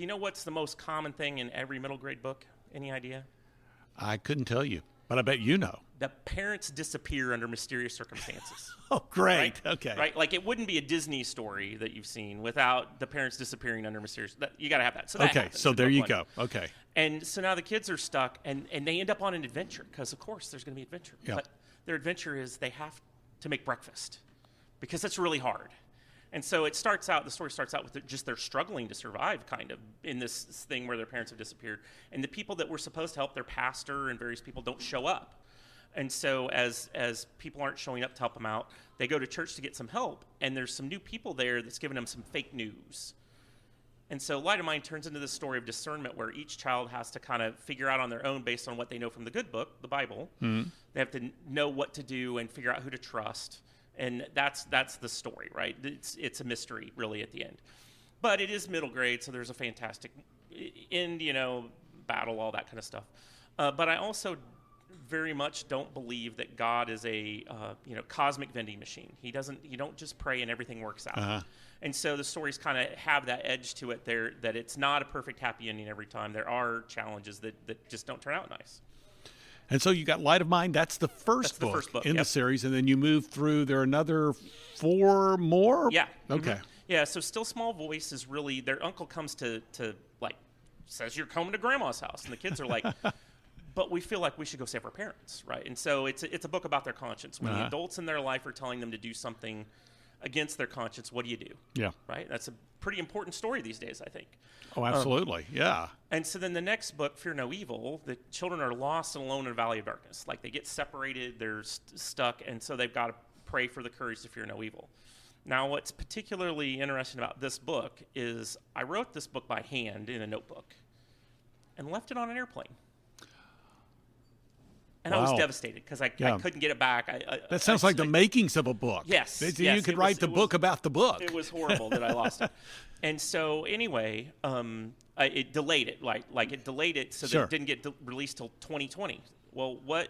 Do you know what's the most common thing in every middle grade book? Any idea? I couldn't tell you, but I bet you know. The parents disappear under mysterious circumstances. Oh, great. Right? Okay. Right? Like, it wouldn't be a Disney story that you've seen without the parents disappearing under mysterious. You got to have that. So that Okay, happens so in there book you one. go. Okay. And so now the kids are stuck, and they end up on an adventure because, of course, there's going to be adventure. Yeah. But their adventure is they have to make breakfast because it's really hard. And so the story starts out with just they're struggling to survive, kind of, in this thing where their parents have disappeared. And the people that were supposed to help, their pastor and various people, don't show up. And so as people aren't showing up to help them out, they go to church to get some help. And there's some new people there that's giving them some fake news. And so Light of Mine turns into this story of discernment where each child has to kind of figure out on their own based on what they know from the good book, the Bible. Mm-hmm. They have to know what to do and figure out who to trust. And that's the story, right? It's a mystery, really, at the end. But it is middle grade, so there's a fantastic end, battle, all that kind of stuff. But I also very much don't believe that God is a cosmic vending machine. You don't just pray and everything works out. Uh-huh. And so the stories kind of have that edge to it there, that it's not a perfect happy ending every time. There are challenges that just don't turn out nice. And so you got Light of Mine. That's the first book in the series, and then you move through. There are another 4 more? Yeah. Okay. Mm-hmm. Yeah, so Still Small Voice is really, their uncle comes to says you're coming to Grandma's house, and the kids are like, but we feel like we should go save our parents, right? And so it's a book about their conscience. When the adults in their life are telling them to do something against their conscience, what do you do? Yeah. Right? That's a pretty important story these days, I think. Oh, absolutely. Yeah. And so then the next book, Fear No Evil, the children are lost and alone in a valley of darkness. Like, they get separated, they're stuck, and so they've got to pray for the courage to fear no evil. Now, what's particularly interesting about this book is I wrote this book by hand in a notebook and left it on an airplane. And I was devastated because I couldn't get it back. That sounds like the makings of a book. Yes. You could write the book about the book. It was horrible that I lost it. And so anyway, it delayed it. Like it delayed it so that it didn't get released till 2020. Well, what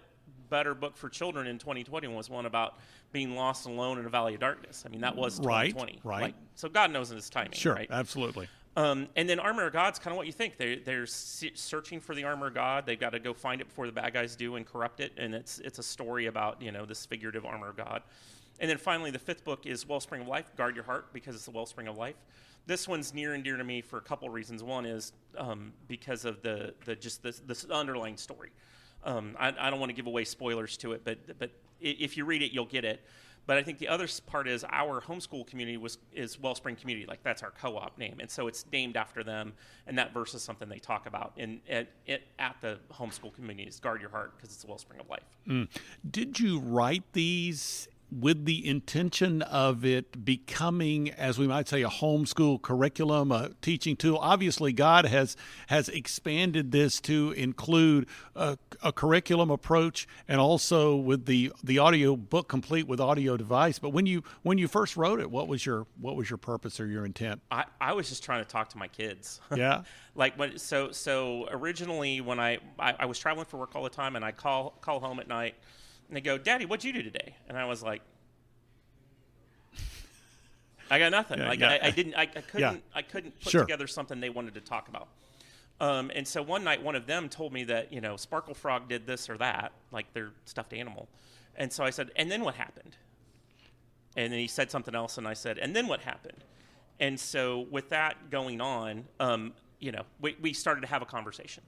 better book for children in 2020 was one about being lost and alone in a valley of darkness. I mean, that was 2020. Right. So God knows in His timing. Sure, right? Absolutely. And then Armor of God's kind of what you think. They're searching for the armor of God. They've got to go find it before the bad guys do and corrupt it. And it's a story about this figurative armor of God. And then finally, the 5th book is Wellspring of Life. Guard your heart because it's the wellspring of life. This one's near and dear to me for a couple of reasons. One is because of the underlying story. I don't want to give away spoilers to it, but if you read it, you'll get it. But I think the other part is our homeschool community is Wellspring Community. Like, that's our co-op name. And so it's named after them. And that verse is something they talk about at the homeschool community is guard your heart because it's the wellspring of life. Mm. Did you write these with the intention of it becoming, as we might say, a homeschool curriculum, a teaching tool? Obviously, God has expanded this to include a curriculum approach, and also with the audio book complete with audio device. But when you first wrote it, what was your purpose or your intent? I was just trying to talk to my kids. Yeah. So originally when I was traveling for work all the time, and I call home at night. And they go, "Daddy, what'd you do today?" And I was like, "I got nothing." I couldn't put together something they wanted to talk about. And so one night, one of them told me that Sparkle Frog did this or that, like their stuffed animal. And so I said, "And then what happened?" And then he said something else, and I said, "And then what happened?" And so with that going on, we started to have a conversation.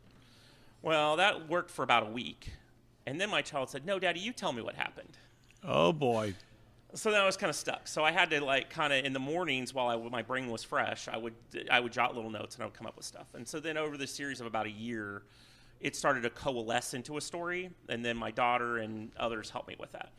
Well, that worked for about a week. And then my child said, "No, Daddy, you tell me what happened." Oh, boy. So then I was kind of stuck. So I had to kind of in the mornings while my brain was fresh, I would jot little notes and I would come up with stuff. And so then over the series of about a year, it started to coalesce into a story. And then my daughter and others helped me with that.